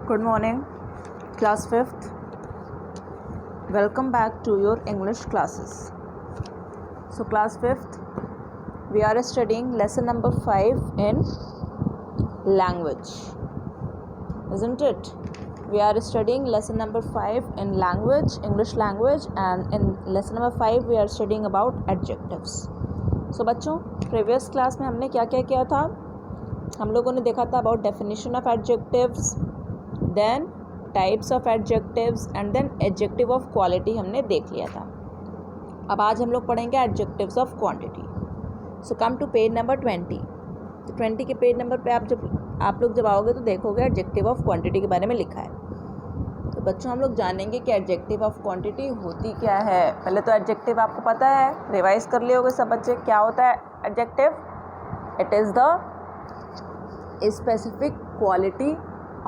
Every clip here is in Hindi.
Good morning, class 5th. Welcome back to your English classes. So class 5th, we are studying lesson number 5 in language. Isn't it? We are studying lesson number 5 in language, English language, and in lesson number 5 we are studying about adjectives. So बच्चों, previous class में हमने क्या क्या किया था? हम लोगों ने देखा था about definition of adjectives, then types of adjectives and then adjective of quality हमने देख लिया था. अब आज हम लोग पढ़ेंगे adjectives of quantity. So come to page number 20. तो 20 के पेज नंबर पे आप लोग जब आओगे तो देखोगे एडजेक्टिव ऑफ क्वांटिटी के बारे में लिखा है. तो बच्चों हम लोग जानेंगे कि एडजेक्टिव ऑफ क्वांटिटी होती क्या है. पहले तो एडजेक्टिव आपको पता है, रिवाइज कर लिए होगे सब बच्चे. क्या होता है adjective? It is the specific quality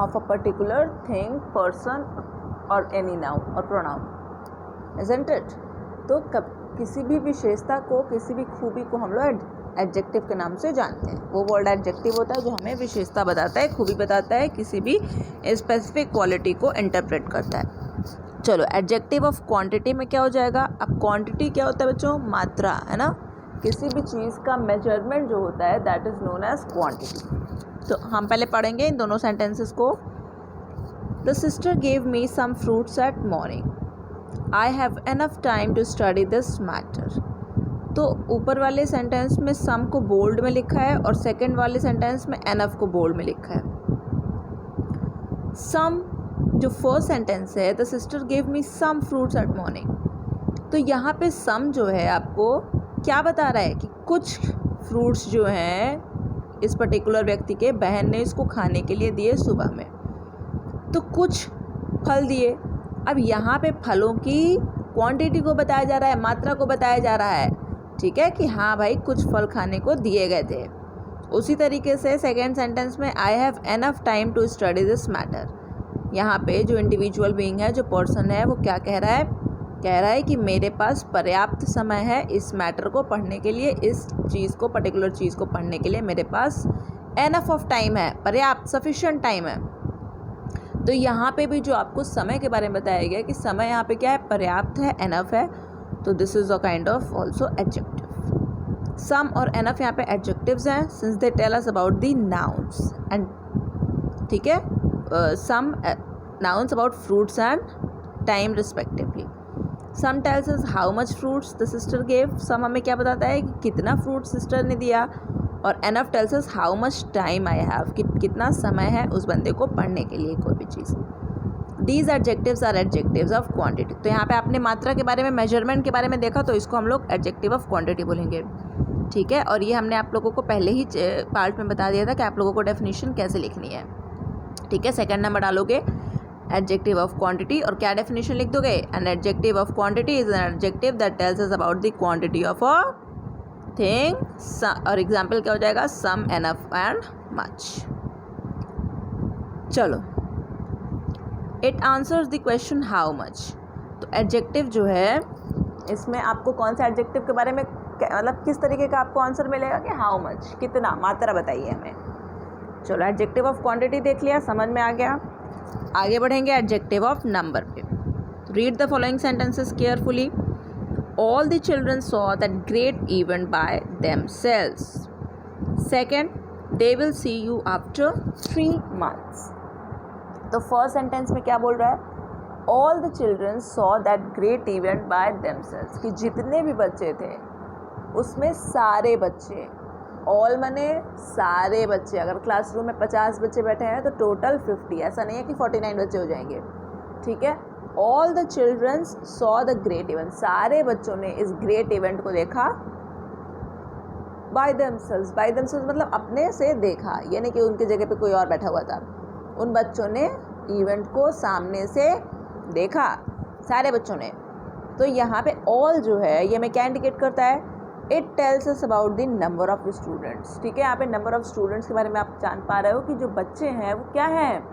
of a particular thing, person or any noun or pronoun, isn't it? तो किसी भी विशेषता को, किसी भी खूबी को हम लोग एडजेक्टिव के नाम से जानते हैं. वो वर्ड एडजेक्टिव होता है जो हमें विशेषता बताता है, खूबी बताता है, किसी भी स्पेसिफिक क्वालिटी को इंटरप्रेट करता है. चलो, एडजेक्टिव ऑफ क्वांटिटी में क्या हो जाएगा? अब क्वांटिटी क्या होता है बच्चों? मात्रा, है ना. किसी भी चीज़ का मेजरमेंट जो होता है that is known as quantity. तो हम पहले पढ़ेंगे इन दोनों सेंटेंसेस को. The sister gave me some fruits at morning. I have enough time to study this matter. तो ऊपर वाले सेंटेंस में सम को बोल्ड में लिखा है और सेकंड वाले सेंटेंस में एनफ को बोल्ड में लिखा है. सम जो फर्स्ट सेंटेंस है, the sister gave me some fruits at morning. तो यहाँ पे सम जो है आपको क्या बता रहा है कि कुछ फ्रूट्स जो हैं इस पर्टिकुलर व्यक्ति के बहन ने इसको खाने के लिए दिए सुबह में. तो कुछ फल दिए. अब यहाँ पे फलों की क्वांटिटी को बताया जा रहा है, मात्रा को बताया जा रहा है. ठीक है कि हाँ भाई कुछ फल खाने को दिए गए थे. उसी तरीके से सेकेंड सेंटेंस में I have enough time to study this matter. यहाँ पे जो इंडिविजुअल बीइंग है, जो पर्सन है, वो क्या कह रहा है? कह रहा है कि मेरे पास पर्याप्त समय है इस मैटर को पढ़ने के लिए, इस चीज़ को, पर्टिकुलर चीज़ को पढ़ने के लिए मेरे पास एनफ ऑफ टाइम है, पर्याप्त, सफिशिएंट टाइम है. तो यहाँ पे भी जो आपको समय के बारे में बताया गया कि समय यहाँ पे क्या है? पर्याप्त है, एनफ है. तो this is a kind of also adjective. Some और एनफ यहाँ पे एडजेक्टिव्स हैं since they tell us about the nouns and ठीक है, some nouns about fruits and time respectively. Some tells us how much fruits the sister gave. Some हमें क्या बताता है कि कितना फ्रूट सिस्टर ने दिया. और enough tales us how much time I have, कि कितना समय है उस बंदे को पढ़ने के लिए कोई भी चीज़. These adjectives are adjectives of quantity. तो यहाँ पे आपने मात्रा के बारे में, मेजरमेंट के बारे में देखा, तो इसको हम लोग एडजेक्टिव ऑफ क्वांटिटी बोलेंगे. ठीक है, और ये हमने आप लोगों को पहले ही पार्ट में बता दिया था कि आप लोगों को डेफिनेशन कैसे लिखनी है. ठीक है, सेकेंड नंबर डालोगे एडजेक्टिव ऑफ क्वांटिटी और क्या डेफिनेशन लिख दोगे? N adjective of quantity is an adjective that tells us about the quantity of a thing. और एग्जाम्पल क्या हो जाएगा? सम, एनफ एंड मच. चलो, it answers the question how much. तो एडजेक्टिव जो है इसमें आपको कौन सा एडजेक्टिव के बारे में, मतलब किस तरीके का आपको आंसर मिलेगा कि हाउ मच, कितना, मात्रा बताइए हमें. चलो, एडजेक्टिव ऑफ क्वांटिटी देख लिया, समझ में आ गया. आगे बढ़ेंगे एडजेक्टिव ऑफ नंबर पे. Read the following sentences carefully. All the children saw that great event by themselves. Second, they will see you after 3 months. तो फर्स्ट सेंटेंस में क्या बोल रहा है? All the children saw that great event by themselves, कि जितने भी बच्चे थे उसमें सारे बच्चे, ऑल मने सारे बच्चे. अगर क्लासरूम में 50 बच्चे बैठे हैं तो टोटल 50, ऐसा नहीं है कि 49 बच्चे हो जाएंगे. ठीक है, all the childrens saw the great event, सारे बच्चों ने इस ग्रेट इवेंट को देखा. बाय देमसेल्व्स, बाय देमसेल्व्स मतलब अपने से देखा, ये नहीं कि उनकी जगह पे कोई और बैठा हुआ था. उन बच्चों ने इवेंट को सामने से देखा, सारे बच्चों ने. तो यहाँ पे ऑल जो है ये हमें क्या इंडिकेट करता है? It tells us about the number of students. ठीक है, यहाँ पे नंबर ऑफ स्टूडेंट्स के बारे में आप जान पा रहे हो कि जो बच्चे हैं वो क्या हैं?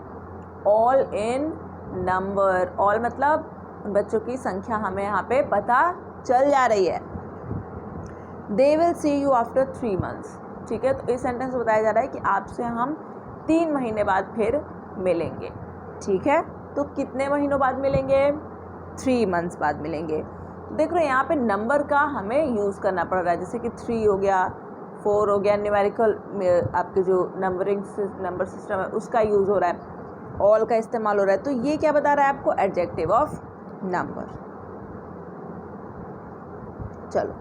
All in number. ऑल मतलब उन बच्चों की संख्या हमें यहाँ पे पता चल जा रही है. They will see you after 3 months. ठीक है, तो इस सेंटेंस में बताया जा रहा है कि आपसे हम 3 महीने बाद फिर मिलेंगे. ठीक है, तो कितने महीनों बाद मिलेंगे? 3 मंथ्स बाद मिलेंगे। देख रहे हो यहाँ पे नंबर का हमें यूज़ करना पड़ रहा है, जैसे कि 3 हो गया, 4 हो गया, न्यूमेरिकल आपके जो नंबर सिस्टम है उसका यूज़ हो रहा है, ऑल का इस्तेमाल हो रहा है। तो ये क्या बता रहा है आपको? Adjective of number. चलो,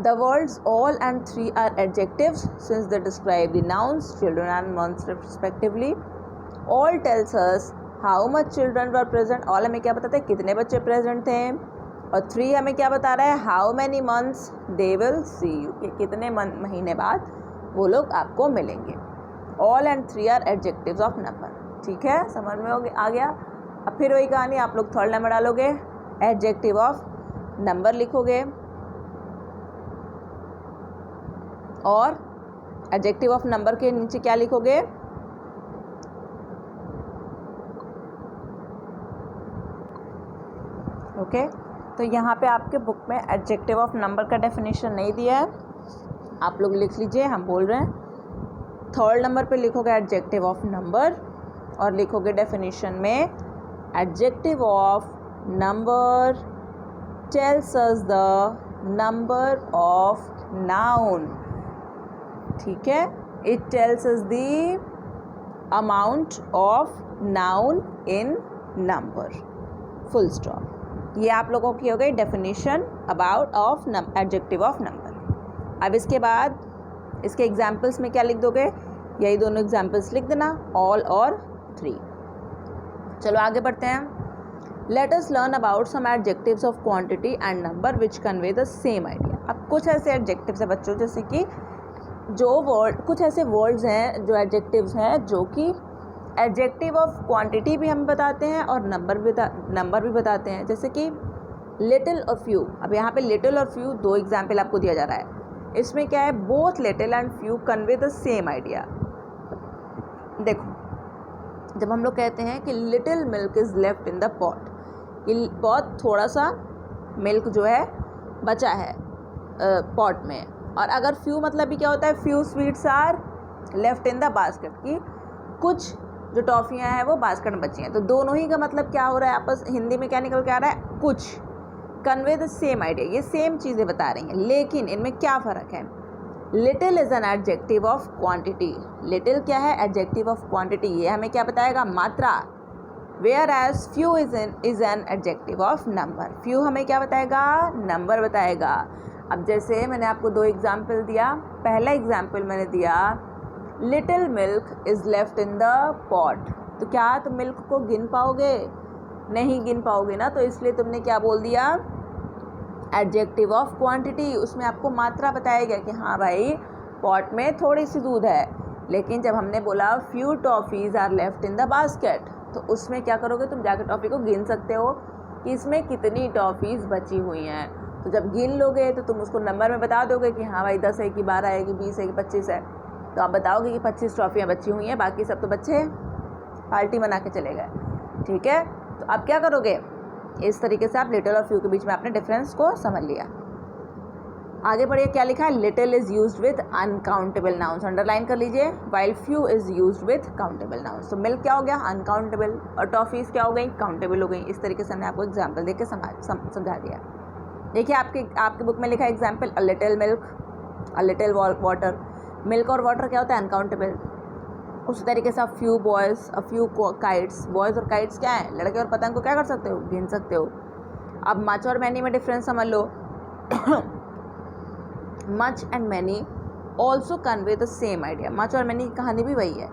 the words all and 3 are adjectives since they describe the nouns, children and months respectively. All tells us how much children were present. all हमें क्या बताता है? कितने बच्चे प्रेजेंट थे। और 3 हमें क्या बता रहा है? how many months they will see you, कि कितने महीने बाद वो लोग आपको मिलेंगे। all and 3 are adjectives of number। ठीक है, समझ में आ गया। अब फिर वही कहानी, आप लोग थर्ड नंबर डालोगे, एडजेक्टिव ऑफ नंबर लिखोगे और एडजेक्टिव ऑफ नंबर के नीचे क्या लिखोगे? ओके, तो यहाँ पे आपके बुक में एडजेक्टिव ऑफ नंबर का डेफिनेशन नहीं दिया है, आप लोग लिख लीजिए, हम बोल रहे हैं। थर्ड नंबर पे लिखोगे एडजेक्टिव ऑफ नंबर और लिखोगे डेफिनेशन में, adjective of number tells us the number of noun. ठीक है, it tells us the amount of noun in number, full stop. ये आप लोगों की हो गई definition about of adjective of number. अब इसके बाद इसके एग्जाम्पल्स में क्या लिख दोगे? यही दोनों एग्जाम्पल्स लिख देना, ऑल और 3। चलो आगे बढ़ते हैं। Let us learn about some adjectives of quantity and number which convey the same idea. अब कुछ ऐसे एडजेक्टिव्स है बच्चों, जैसे कि जो वर्ड, कुछ ऐसे वर्ड्स हैं जो एडजेक्टिव्स हैं जो कि एडजेक्टिव ऑफ क्वांटिटी भी हम बताते हैं और नंबर भी बताते हैं, जैसे कि लिटिल और फ्यू। अब यहाँ पे लिटिल और फ्यू 2 एग्जाम्पल आपको दिया जा रहा है। इसमें क्या है? Both little and few convey the same idea. देखो, जब हम लोग कहते हैं कि little milk is left in the pot, कि बहुत थोड़ा सा मिल्क जो है बचा है पॉट में। और अगर फ्यू मतलब भी क्या होता है? Few sweets are left in the basket, की कुछ जो टॉफ़ियाँ हैं वो बास्केट में बची हैं। तो दोनों ही का मतलब क्या हो रहा है? आपस हिंदी में क्या निकल के आ रहा है? कुछ। कन्वे द सेम आइडिया, ये सेम चीज़ें बता रही हैं, लेकिन इनमें क्या फ़र्क है? Little is an adjective of quantity. Little क्या है? Adjective of quantity. ये हमें क्या बताएगा? मात्रा। Whereas few is an adjective of number. Few हमें क्या बताएगा? नंबर बताएगा। अब जैसे मैंने आपको 2 एग्जाम्पल दिया। पहला एग्जाम्पल मैंने दिया, little milk is left in the pot. तो क्या तुम मिल्क को गिन पाओगे? नहीं गिन पाओगे ना, तो इसलिए तुमने क्या बोल दिया? Adjective of quantity. उसमें आपको मात्रा बताया गया कि हाँ भाई पॉट में थोड़ी सी दूध है। लेकिन जब हमने बोला few toffees are left in the basket, तो उसमें क्या करोगे? तुम जाकर टॉफ़ी को गिन सकते हो कि इसमें कितनी टॉफ़ीज़ बची हुई हैं। तो जब गिन लोगे तो तुम उसको नंबर में बता दोगे कि हाँ भाई 10 है कि 12 है कि 20 है कि 25 है। तो आप बताओगे कि 25 ट्रॉफियाँ बची हुई हैं, बाकी सब तो बच्चे पार्टी बना के चले गए। ठीक है, तो आप क्या करोगे? इस तरीके से आप लिटिल और फ्यू के बीच में आपने डिफरेंस को समझ लिया। आगे बढ़िए, क्या लिखा है? Little is used with uncountable nouns, underline कर लीजिए। While few is used with countable nouns. तो मिल्क क्या हो गया? अनकाउंटेबल, और टॉफ़ीज़ क्या हो गई? काउंटेबल हो गई। इस तरीके से हमने आपको एग्जाम्पल देके समझा दिया। देखिए आपके बुक में लिखा है example, a little milk, a little water. Milk और वाटर क्या होता है? अनकाउंटेबल। उसी तरीके से आप few boys, a few kites. Boys और काइट्स क्या है? लड़के और पतंग को क्या कर सकते हो? गिन सकते हो। अब मच और मैनी में डिफरेंस समझ लो। Much and many also convey the same idea. Much और मैनी की कहानी भी वही है।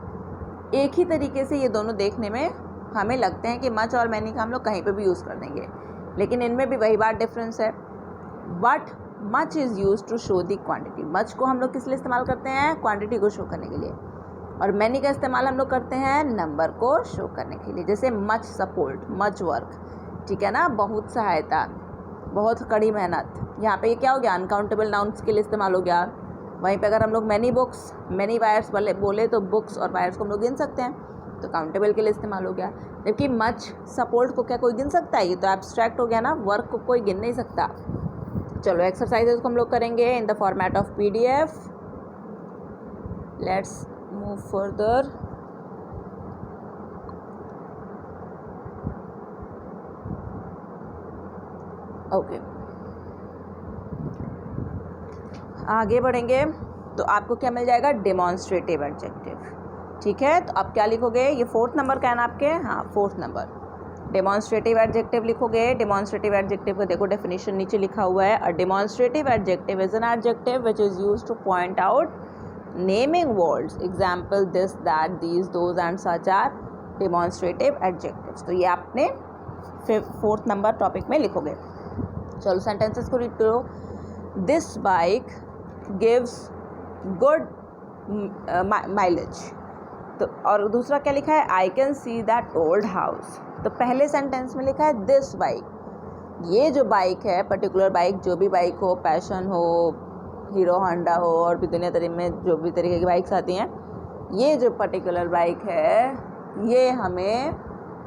एक ही तरीके से ये दोनों देखने में हमें लगते हैं कि मच और मैनी का हम लोग कहीं पे भी यूज़ कर देंगे, लेकिन इनमें भी वही बात डिफरेंस है। But much is use to show the quantity. Much को हम लोग किस लिए इस्तेमाल करते हैं? क्वांटिटी को शो करने के लिए। और मैनी का इस्तेमाल हम लोग करते हैं नंबर को शो करने के लिए। जैसे मच सपोर्ट, मच वर्क, ठीक है ना, बहुत सहायता, बहुत कड़ी मेहनत। यहाँ पे ये क्या हो गया? अनकाउंटेबल नाउन्स के लिए इस्तेमाल हो गया। वहीं पे अगर हम लोग मैनी बुक्स, मैनी वायर्स बोले तो बुक्स और वायर्स को हम लोग गिन सकते हैं, तो काउंटेबल के लिए इस्तेमाल हो गया। जबकि मच सपोर्ट को क्या कोई गिन सकता है? ये तो एब्स्ट्रैक्ट हो गया ना, वर्क को कोई गिन नहीं सकता। चलो एक्सरसाइजेज को हम लोग करेंगे in the format of PDF। Let's move further. Okay, आगे बढ़ेंगे तो आपको क्या मिल जाएगा, डेमॉन्स्ट्रेटिव एडजेक्टिव। ठीक है, तो आप क्या लिखोगे, ये 4th नंबर का है ना आपके, हाँ 4th नंबर, डेमॉन्स्ट्रेटिव एडजेक्टिव लिखोगे। डेमॉन्स्ट्रेटिव एडजेक्टिव का देखो डेफिनेशन नीचे लिखा हुआ है, a demonstrative adjective is an adjective which is used to point out naming words, example this, that, these, those and such are demonstrative adjectives. तो ये आपने 4th नंबर टॉपिक में लिखोगे। चलो सेंटेंसेस को रीड करो। This bike gives good mileage. तो और दूसरा क्या लिखा है, I can see that old house. तो पहले सेंटेंस में लिखा है दिस बाइक, ये जो बाइक है, पर्टिकुलर बाइक, जो भी बाइक हो, पैशन हो, हीरो होंडा हो, और भी दुनिया तरीके में जो भी तरीके की बाइक्स आती हैं, ये जो पर्टिकुलर बाइक है ये हमें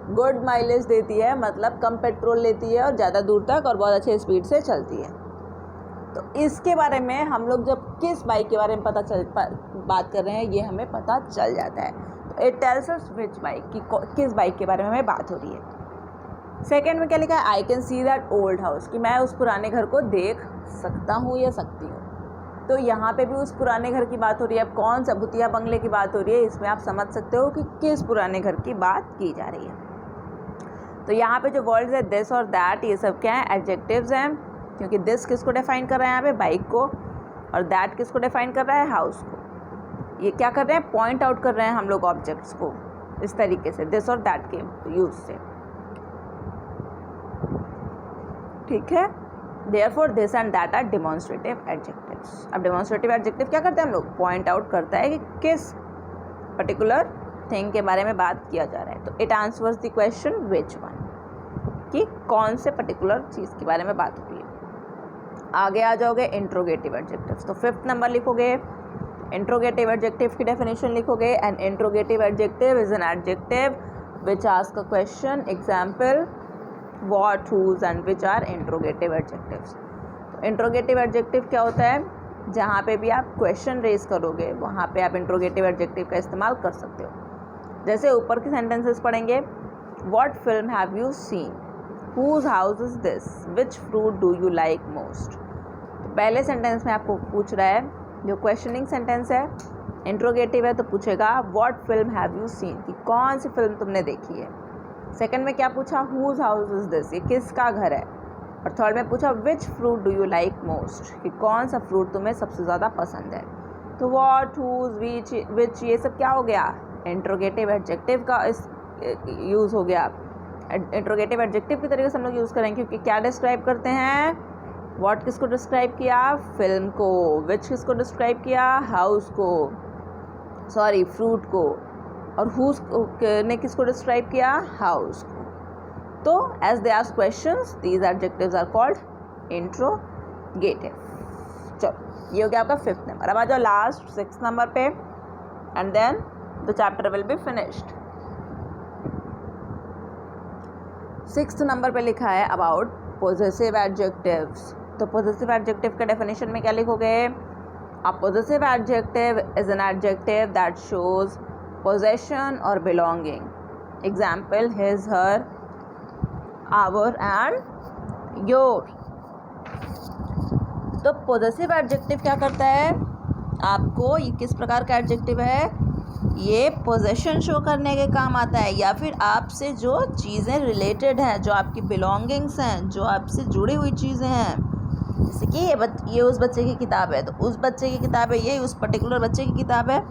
गुड माइलेज देती है, मतलब कम पेट्रोल लेती है और ज़्यादा दूर तक और बहुत अच्छे स्पीड से चलती है। तो इसके बारे में हम लोग जब किस बाइक के बारे में बात कर रहे हैं ये हमें पता चल जाता है। तो it tells us which bike, कि किस बाइक के बारे में हमें बात हो रही है। सेकेंड में क्या लिखा है, I can see that old house, कि मैं उस पुराने घर को देख सकता हूँ या सकती हूँ। तो यहाँ पे भी उस पुराने घर की बात हो रही है। अब कौन सा भूतिया बंगले की बात हो रही है, इसमें आप समझ सकते हो कि किस पुराने घर की बात की जा रही है। तो यहाँ पे जो वर्ड्स है दिस और दैट, ये सब क्या है, एडजेक्टिव्स हैं, क्योंकि दिस किसको डिफाइन कर रहा है यहाँ पे, बाइक को, और दैट किसको डिफाइन कर रहा है, हाउस को। ये क्या कर रहे हैं, पॉइंट आउट कर रहे हैं हम लोग ऑब्जेक्ट्स को इस तरीके से, दिस और दैट के यूज से। ठीक है, therefore this and that are demonstrative adjectives. अब डेमॉन्स्ट्रेटिव एडजेक्टिव क्या करते हैं हम लोग, पॉइंट आउट करता है कि किस पर्टिकुलर थिंग के बारे में बात किया जा रहा है। तो it answers the question which one, कि कौन से पर्टिकुलर चीज़ के बारे में बात हो रही है। आगे आ जाओगे इंट्रोगेटिव एडजेक्टिव्स। तो 5th नंबर लिखोगे, इंट्रोगेटिव एडजेक्टिव की डेफिनेशन लिखोगे। An interrogative adjective is an adjective which ask a question, example what, whose and which are interrogative adjectives. तो इंट्रोगेटिव एडजेक्टिव क्या होता है, जहाँ पे भी आप क्वेश्चन रेज करोगे वहाँ पे आप इंट्रोगेटिव एडजेक्टिव का इस्तेमाल कर सकते हो। जैसे ऊपर के सेंटेंसेस पढ़ेंगे, what film have you seen, whose house is this, which fruit do you like most. पहले सेंटेंस में आपको पूछ रहा है, जो क्वेश्चनिंग सेंटेंस है, इंट्रोगेटिव है, तो पूछेगा what film have you scene, कि कौन सी फिल्म तुमने देखी है। सेकंड में क्या पूछा, हुज हाउस इज दिस, ये किसका घर है। और थर्ड में पूछा विच fruit do you like most, कि कौन सा फ्रूट तुम्हें सबसे ज़्यादा पसंद है। तो व्हाट, हुज, विच ये सब क्या हो गया, इंट्रोगेटिव एडजेक्टिव का इस यूज़ हो गया। इंट्रोगेटिव एडजेक्टिव की तरीके से हम लोग यूज़ करेंगे, क्योंकि क्या डिस्क्राइब करते हैं, व्हाट किसको डिस्क्राइब किया, फिल्म को, विच किसको डिस्क्राइब किया, हाउस को, सॉरी फ्रूट को, और हुज ने किसको डिस्क्राइब किया, हाउस को। तो as they ask questions these adjectives are called interrogative. चलो ये हो गया आपका 5th नंबर। अब आ जाओ लास्ट 6th नंबर पे, and then the chapter will be finished. 6th number पे लिखा है अबाउट पोजेसिव एडजेक्टिव्स। तो पोजेसिव एडजेक्टिव का डेफिनेशन में क्या लिखोगे, a possessive adjective is an adjective that shows possession or belonging, example his, her, our and your. तो पोजेसिव एडजेक्टिव क्या करता है आपको, ये किस प्रकार का एडजेक्टिव है, ये पोजेशन शो करने के काम आता है, या फिर आपसे जो चीज़ें रिलेटेड हैं, जो आपकी बिलोंगिंग्स हैं, जो आपसे जुड़ी हुई चीज़ें हैं। जैसे कि ये उस बच्चे की किताब है, तो उस बच्चे की किताब है, ये उस पर्टिकुलर बच्चे की किताब है,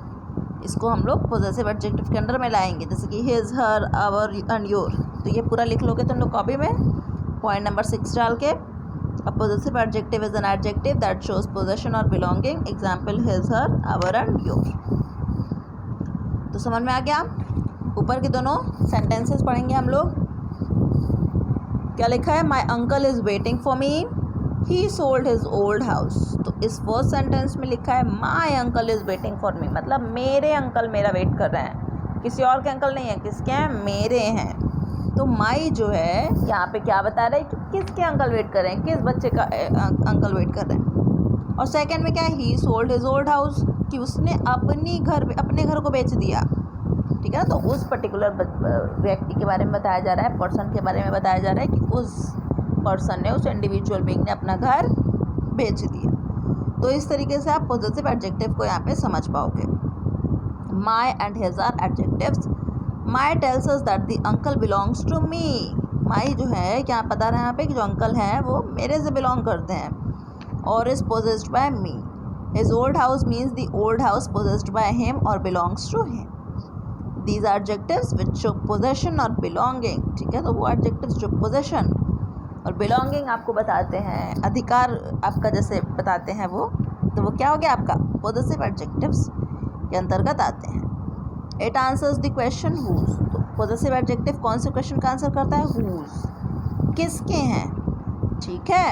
इसको हम लोग पोजेसिव एडजेक्टिव के अंडर में लाएंगे। जैसे कि his, her, our and your. तो ये पूरा लिख लोगे तुम लोग कॉपी में, पॉइंट नंबर 6 डाल के। A possessive adjective is an adjective that shows possession or belonging, example his, her, our and your. तो समझ में आ गया। ऊपर के दोनों सेंटेंसेस पढ़ेंगे हम लोग। क्या लिखा है, my uncle is waiting for me, he sold his old house. तो इस फर्स्ट सेंटेंस में लिखा है my uncle is waiting for me, मतलब मेरे अंकल मेरा वेट कर रहे हैं, किसी और के अंकल नहीं है, किसके हैं, मेरे हैं। तो माई जो है यहाँ पे क्या बता रहा है कि किसके अंकल वेट कर रहे हैं, किस बच्चे का अंकल वेट कर रहे हैं। और सेकंड में क्या है, ही सोल्ड हिज ओल्ड हाउस, कि उसने अपने घर को बेच दिया। ठीक है ना, तो उस पर्टिकुलर व्यक्ति के बारे में बताया जा रहा है, पर्सन के बारे में बताया जा रहा है कि उस पर्सन ने, उस इंडिविजुअल बीइंग ने अपना घर बेच दिया। तो इस तरीके से आप पॉजिटिव एडजेक्टिव को यहाँ पे समझ पाओगे। My and his are adjectives. My tells us that the uncle belongs to me. My जो है क्या बता रहे हैं यहाँ पे कि जो अंकल हैं वो मेरे से बिलोंग करते हैं। Or is possessed by me. His old house means the old house possessed by him or belongs to him. These are adjectives which show possession or belonging. ठीक है, तो वो एडजेक्टिव्स जो पोजेशन और बिलोंगिंग आपको बताते हैं, अधिकार आपका जैसे बताते हैं वो, तो वो क्या हो गया आपका पॉजिटिव एडजेक्टिव्स के अंतर्गत आते हैं। It answers the question whose. तो पॉजिटिव एडजेक्टिव कौन से क्वेश्चन का आंसर करता है? हुज, किसके हैं। ठीक है,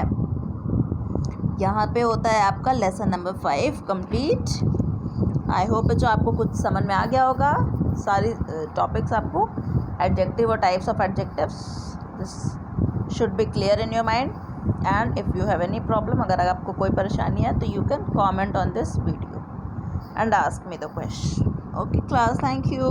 यहाँ पे होता है आपका lesson number 5 complete. I hope जो आपको कुछ समझ में आ गया होगा, सारी टॉपिक्स आपको एडजेक्टिव और types of adjectives, this should be clear in your mind. And if you have any problem, अगर आपको कोई परेशानी है तो you can comment on this video and ask me the question. Okay class, thank you.